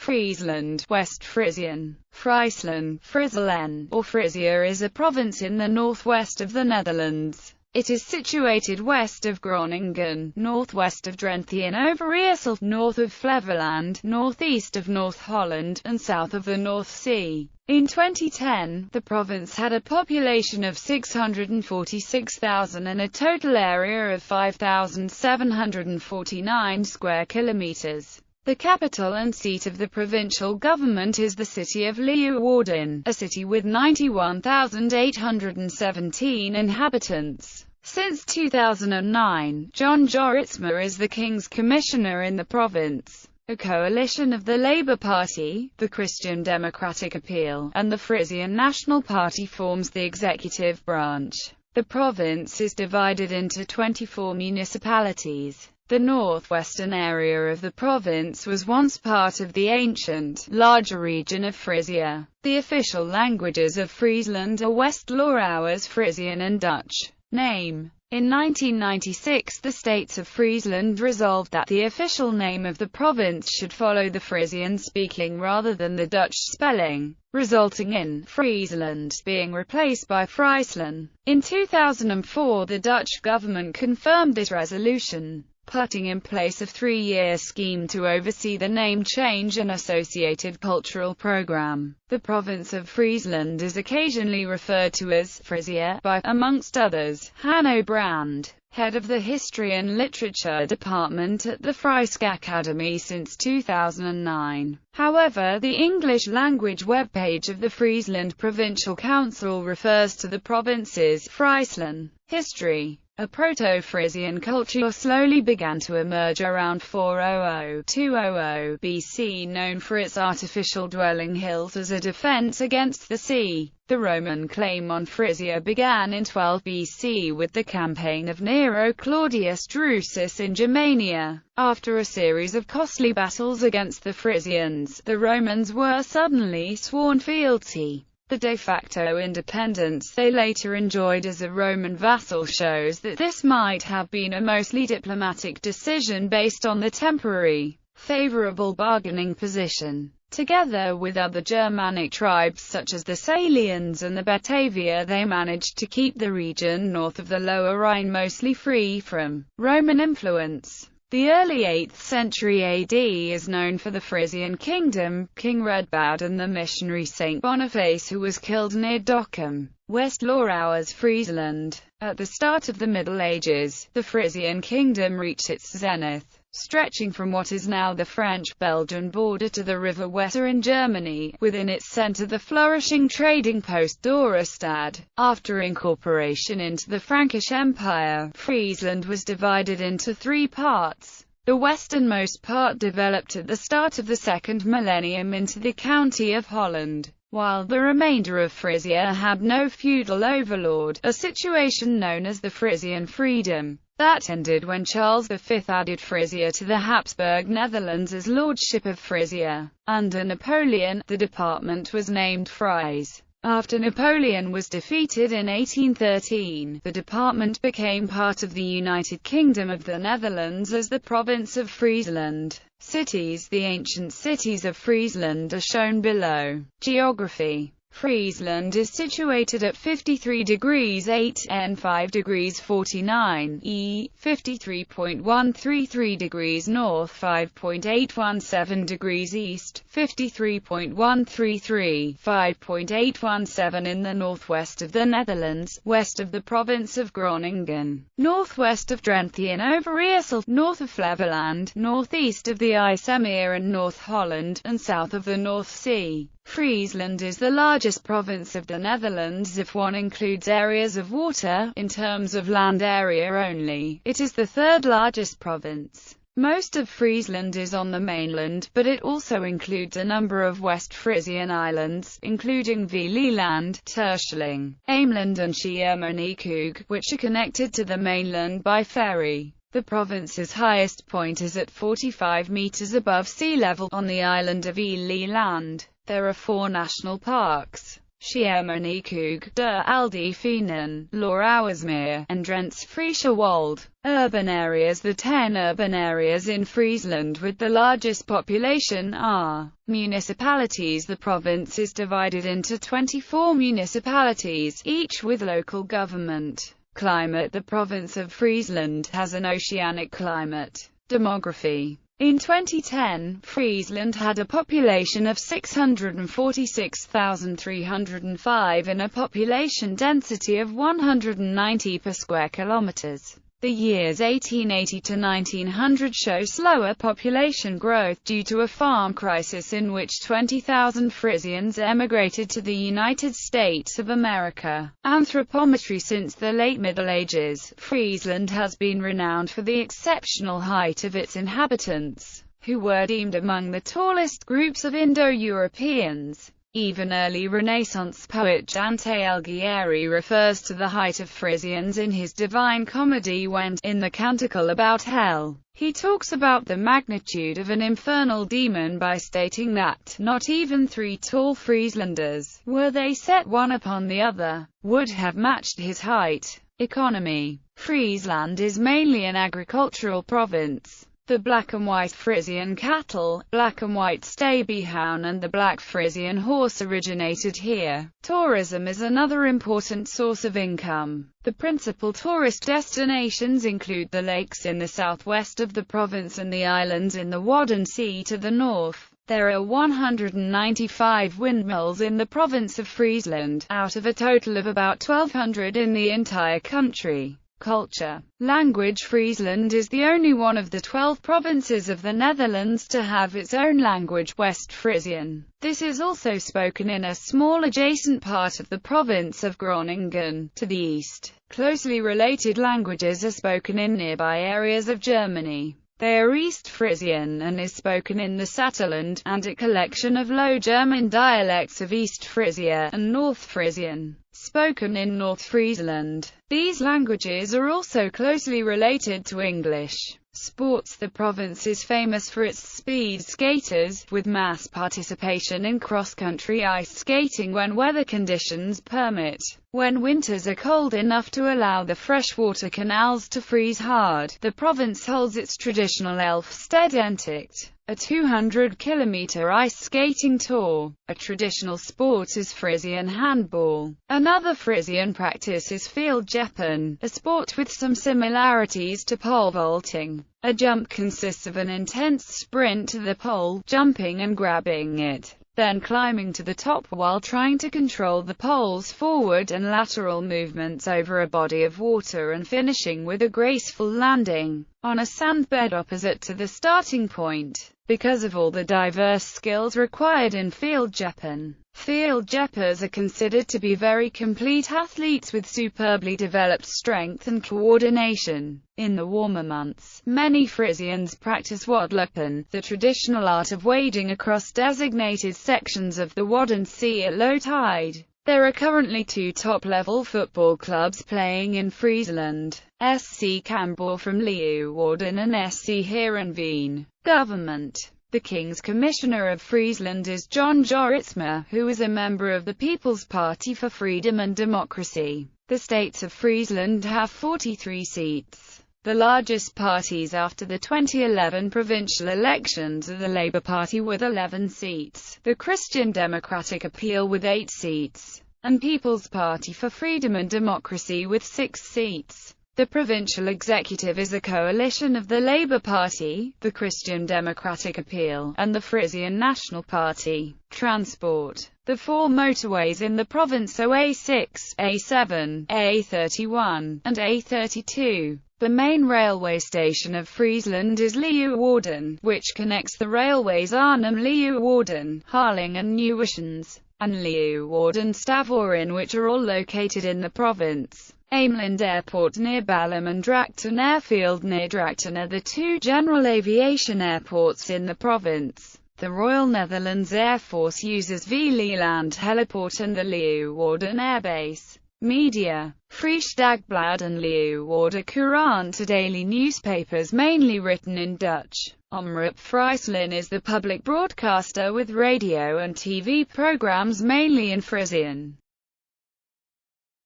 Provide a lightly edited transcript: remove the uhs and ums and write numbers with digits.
Friesland, West Frisian, Friesland, Friesland, or Frisia is a province in the northwest of the Netherlands. It is situated west of Groningen, northwest of Drenthe and Overijssel, north of Flevoland, northeast of North Holland, and south of the North Sea. In 2010, the province had a population of 646,000 and a total area of 5,749 square kilometers. The capital and seat of the provincial government is the city of Leeuwarden, a city with 91,817 inhabitants. Since 2009, John Joritsma is the King's Commissioner in the province. A coalition of the Labour Party, the Christian Democratic Appeal, and the Frisian National Party forms the executive branch. The province is divided into 24 municipalities. The northwestern area of the province was once part of the ancient, larger region of Frisia. The official languages of Friesland are West-Louwers Frisian and Dutch. Name. In 1996 the states of Friesland resolved that the official name of the province should follow the Frisian speaking rather than the Dutch spelling, resulting in Friesland being replaced by Friesland. In 2004 the Dutch government confirmed this resolution, putting in place a 3-year scheme to oversee the name change and associated cultural program. The province of Friesland is occasionally referred to as Frisia by, amongst others, Hanno Brand, head of the History and Literature department at the Friese Academy since 2009. However, the English language webpage of the Friesland Provincial Council refers to the province's Friesland history. A Proto-Frisian culture slowly began to emerge around 400–200 BC, known for its artificial dwelling hills as a defense against the sea. The Roman claim on Frisia began in 12 BC with the campaign of Nero Claudius Drusus in Germania. After a series of costly battles against the Frisians, the Romans were suddenly sworn fealty. The de facto independence they later enjoyed as a Roman vassal shows that this might have been a mostly diplomatic decision based on the temporary, favorable bargaining position. Together with other Germanic tribes such as the Salians and the Batavia, they managed to keep the region north of the Lower Rhine mostly free from Roman influence. The early 8th century AD is known for the Frisian kingdom, King Redboud and the missionary Saint Boniface who was killed near Dokkum, West-Louwers Friesland. At the start of the Middle Ages, the Frisian kingdom reached its zenith, stretching from what is now the French-Belgian border to the River Weser in Germany, within its center the flourishing trading post Dorestad. After incorporation into the Frankish Empire, Friesland was divided into 3 parts. The westernmost part developed at the start of the 2nd millennium into the County of Holland, while the remainder of Frisia had no feudal overlord, a situation known as the Frisian Freedom. That ended when Charles V added Frisia to the Habsburg Netherlands as Lordship of Frisia. Under Napoleon, the department was named Frise. After Napoleon was defeated in 1813, the department became part of the United Kingdom of the Netherlands as the province of Friesland. Cities. The ancient cities of Friesland are shown below. Geography. Friesland is situated at 53 degrees 8 N 5 degrees 49 E, 53.133 degrees north 5.817 degrees east, 53.133, 5.817 in the northwest of the Netherlands, west of the province of Groningen, northwest of Drenthe and Overijssel, north of Flevoland, northeast of the IJsselmeer and North Holland, and south of the North Sea. Friesland is the largest province of the Netherlands if one includes areas of water. In terms of land area only, it is the 3rd largest province. Most of Friesland is on the mainland, but it also includes a number of West Frisian islands, including Vlieland, Terschelling, Ameland and Schiermonnikoog, which are connected to the mainland by ferry. The province's highest point is at 45 meters above sea level, on the island of Vlieland. There are 4 national parks: Schiermonnikoog, Der Aldefinen, Lauersmeer, and Drentse Friese Wold. Urban areas. The 10 urban areas in Friesland with the largest population are municipalities. The province is divided into 24 municipalities, each with local government. Climate. The province of Friesland has an oceanic climate. Demography. In 2010, Friesland had a population of 646,305 and a population density of 190 per square kilometers. The years 1880 to 1900 show slower population growth due to a farm crisis in which 20,000 Frisians emigrated to the United States of America. Anthropometry. Since the late Middle Ages, Friesland has been renowned for the exceptional height of its inhabitants, who were deemed among the tallest groups of Indo-Europeans. Even early Renaissance poet Dante Alighieri refers to the height of Frisians in his Divine Comedy when, in the canticle about hell, he talks about the magnitude of an infernal demon by stating that not even 3 tall Frieslanders, were they set one upon the other, would have matched his height. Economy. Friesland is mainly an agricultural province. The black and white Frisian cattle, black and white Stabyhound and the black Frisian horse originated here. Tourism is another important source of income. The principal tourist destinations include the lakes in the southwest of the province and the islands in the Wadden Sea to the north. There are 195 windmills in the province of Friesland, out of a total of about 1,200 in the entire country. Culture. Language. Friesland is the only one of the 12 provinces of the Netherlands to have its own language, West Frisian. This is also spoken in a small adjacent part of the province of Groningen, to the east. Closely related languages are spoken in nearby areas of Germany. They are East Frisian and is spoken in the Saterland, and a collection of Low German dialects of East Frisia and North Frisian, spoken in North Friesland. These languages are also closely related to English. Sports. The province is famous for its speed skaters, with mass participation in cross-country ice skating when weather conditions permit. When winters are cold enough to allow the freshwater canals to freeze hard, the province holds its traditional Elfstedentocht, a 200-kilometer ice skating tour. A traditional sport is Frisian handball. Another Frisian practice is fieldjeppen, a sport with some similarities to pole vaulting. A jump consists of an intense sprint to the pole, jumping and grabbing it, then climbing to the top while trying to control the pole's forward and lateral movements over a body of water and finishing with a graceful landing on a sandbed opposite to the starting point. Because of all the diverse skills required in fieldjeppen, fieldjeppers are considered to be very complete athletes with superbly developed strength and coordination. In the warmer months, many Frisians practice wadlopen, the traditional art of wading across designated sections of the Wadden Sea at low tide. There are currently 2 top-level football clubs playing in Friesland, SC Cambuur from Leeuwarden and SC Heerenveen. Government. The King's Commissioner of Friesland is John Joritsma, who is a member of the People's Party for Freedom and Democracy. The states of Friesland have 43 seats. The largest parties after the 2011 provincial elections are the Labour Party with 11 seats, the Christian Democratic Appeal with 8 seats, and People's Party for Freedom and Democracy with 6 seats. The provincial executive is a coalition of the Labour Party, the Christian Democratic Appeal, and the Frisian National Party. Transport. The 4 motorways in the province are A6, A7, A31, and A32. The main railway station of Friesland is Leeuwarden, which connects the railways Arnhem-Leeuwarden, Harling and Nieuweschans, and Leeuwarden-Stavoren, which are all located in the province. Ameland Airport near Ballum and Drachten Airfield near Drachten are the 2 general aviation airports in the province. The Royal Netherlands Air Force uses Vlieland Heliport and the Leeuwarden Airbase. Media. Fries Dagblad and Leeuwarden Courant are daily newspapers mainly written in Dutch. Omroep Friesland is the public broadcaster with radio and TV programs mainly in Frisian.